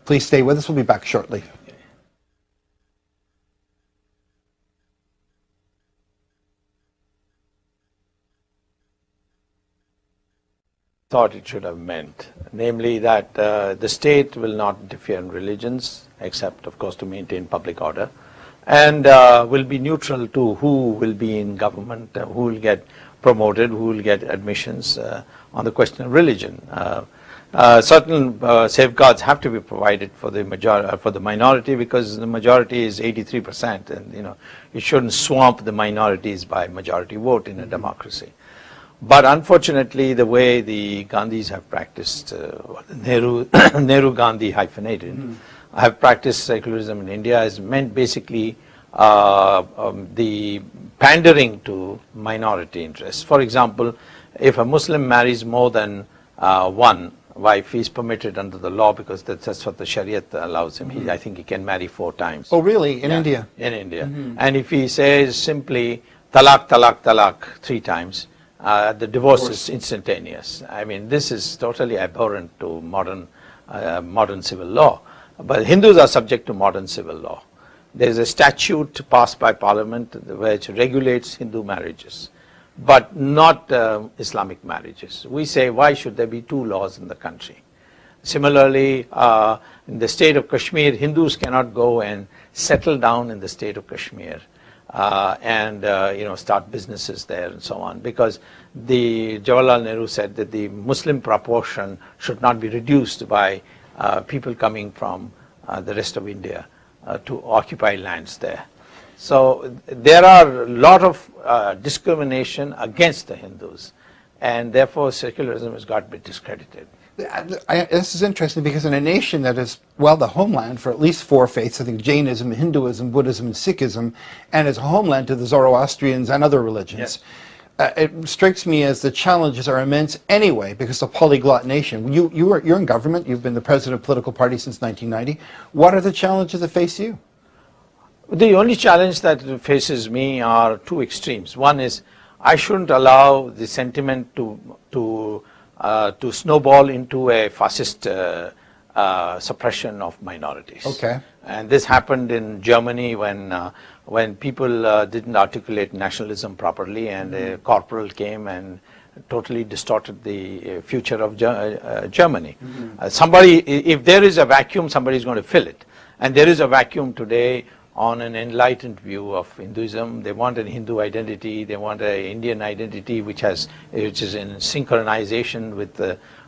Please stay with us. We'll be back shortly. Thought it should have meant, namely that the state will not interfere in religions, except, of course, to maintain public order, and will be neutral to who will be in government, who will get promoted, who will get admissions on the question of religion. Certain safeguards have to be provided for the minority, because the majority is 83%, and it shouldn't swamp the minorities by majority vote in a democracy. But unfortunately, the way the Gandhis have practiced, Nehru-Gandhi hyphenated, have practiced secularism in India has meant basically the pandering to minority interests. For example, if a Muslim marries more than one wife, he is permitted under the law, because that's what the Shariat allows him. I think he can marry 4 times. Oh, really? In India? In India. And if he says simply talaq, talaq, talaq 3 times, the divorce is instantaneous. I mean, this is totally abhorrent to modern civil law. But Hindus are subject to modern civil law. There is a statute passed by Parliament which regulates Hindu marriages, but not Islamic marriages. We say, why should there be 2 laws in the country? Similarly, in the state of Kashmir, Hindus cannot go and settle down in the state of Kashmir and start businesses there and so on, because the Jawaharlal Nehru said that the Muslim proportion should not be reduced by people coming from the rest of India to occupy lands there. So there are a lot of discrimination against the Hindus, and therefore secularism has got to be discredited. This is interesting, because in a nation that is, well, the homeland for at least 4 faiths, I think Jainism, Hinduism, Buddhism, and Sikhism, and is a homeland to the Zoroastrians and other religions, it strikes me as the challenges are immense anyway, because it's a polyglot nation. You're in government, you've been the president of a political party since 1990. What are the challenges that face you? The only challenge that faces me are 2 extremes. One is, I shouldn't allow the sentiment to snowball into a fascist suppression of minorities. Okay. And this happened in Germany when people didn't articulate nationalism properly, and a corporal came and totally distorted the future of Germany. If there is a vacuum, somebody is going to fill it. And there is a vacuum today on an enlightened view of Hinduism. They want an Hindu identity, they want an Indian identity which is in synchronization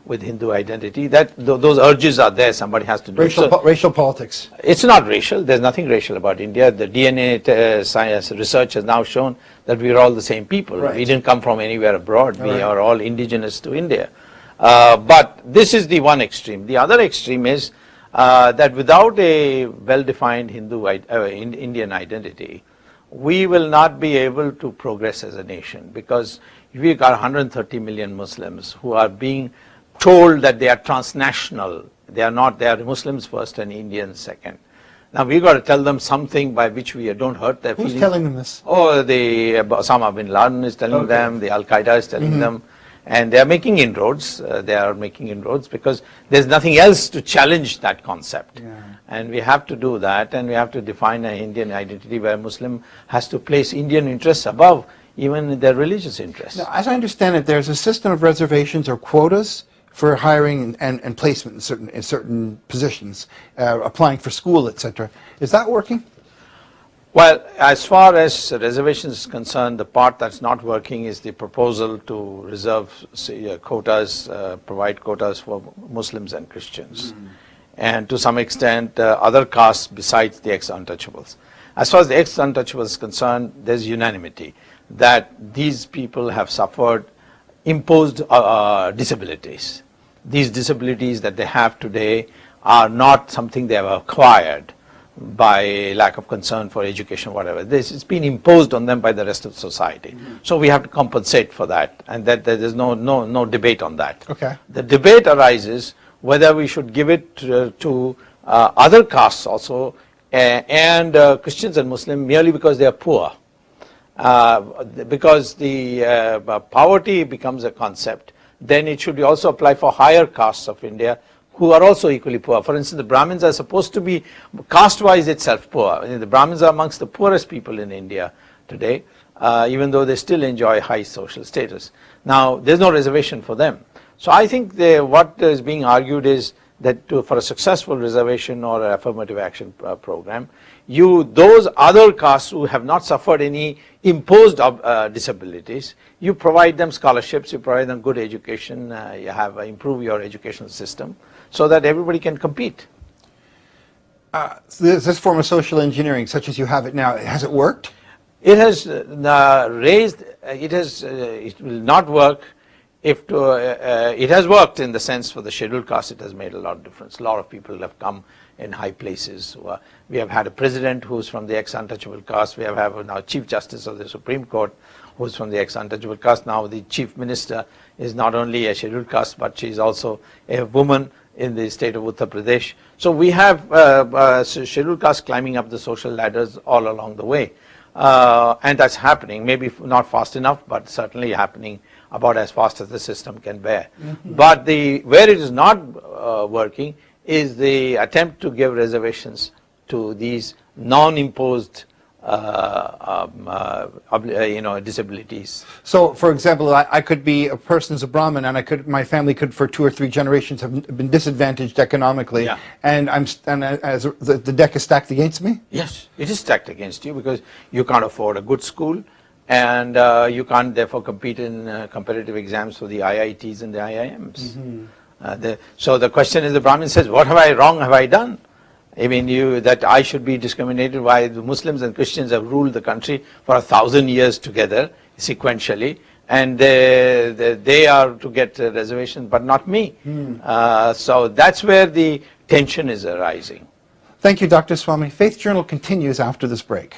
with Hindu identity. Those urges are there, somebody has to do it. Racial politics. It's not racial, there's nothing racial about India. The DNA science research has now shown that we are all the same people. Right. We didn't come from anywhere abroad, we are all indigenous to India. But this is the one extreme. The other extreme is that without a well-defined Indian identity, we will not be able to progress as a nation, because we've got 130 million Muslims who are being told that they are transnational. They are not, they are Muslims first and Indians second. Now we've got to tell them something by which we don't hurt their feelings. Who's telling them this? Oh, Osama bin Laden is telling them, the Al-Qaeda is telling them. And they are making inroads. Because there's nothing else to challenge that concept. And we have to do that, and we have to define an Indian identity where Muslim has to place Indian interests above even their religious interests. Now, as I understand it, there's a system of reservations or quotas for hiring and placement in certain positions, applying for school, etc. Is that working? Well, as far as reservations is concerned, the part that's not working is the proposal to reserve quotas, provide quotas for Muslims and Christians, and to some extent other castes besides the ex-untouchables. As far as the ex-untouchables is concerned, there's unanimity that these people have suffered imposed disabilities. These disabilities that they have today are not something they have acquired by lack of concern for education, whatever. It's been imposed on them by the rest of society. So we have to compensate for that, and that there's no debate on that. Okay. The debate arises whether we should give it to other castes also, and Christians and Muslims, merely because they are poor. Because the poverty becomes a concept, then it should also apply for higher castes of India who are also equally poor. For instance, the Brahmins are supposed to be caste-wise itself poor. The Brahmins are amongst the poorest people in India today, even though they still enjoy high social status. Now, there's no reservation for them. So I think what is being argued is that for a successful reservation or an affirmative action program, those other castes who have not suffered any imposed disabilities, you provide them scholarships, you provide them good education, you have improve your educational system so that everybody can compete. So this form of social engineering, such as you have it now, has it worked? It has it will not work if it has worked in the sense for the scheduled caste. It has made a lot of difference. A lot of people have come in high places. We have had a president who's from the ex-untouchable caste. We have now Chief Justice of the Supreme Court who's from the ex-untouchable caste. Now the Chief Minister is not only a scheduled caste, but she's also a woman in the state of Uttar Pradesh. So we have scheduled caste climbing up the social ladders all along the way. And that's happening, maybe not fast enough, but certainly happening about as fast as the system can bear. But where it is not working is the attempt to give reservations to these non-imposed disabilities. So, for example, I could be a person's a Brahmin, and my family could, for 2 or 3 generations, have been disadvantaged economically, Yeah. and the deck is stacked against me. Yes, it is stacked against you because you can't afford a good school, and you can't therefore compete in competitive exams for the IITs and the IIMs. So the question is, the Brahmin says, what have I done? I mean, that I should be discriminated while the Muslims and Christians have ruled the country for 1,000 years together, sequentially, and they are to get reservations, but not me. So that's where the tension is arising. Thank you, Dr. Swami. Faith Journal continues after this break.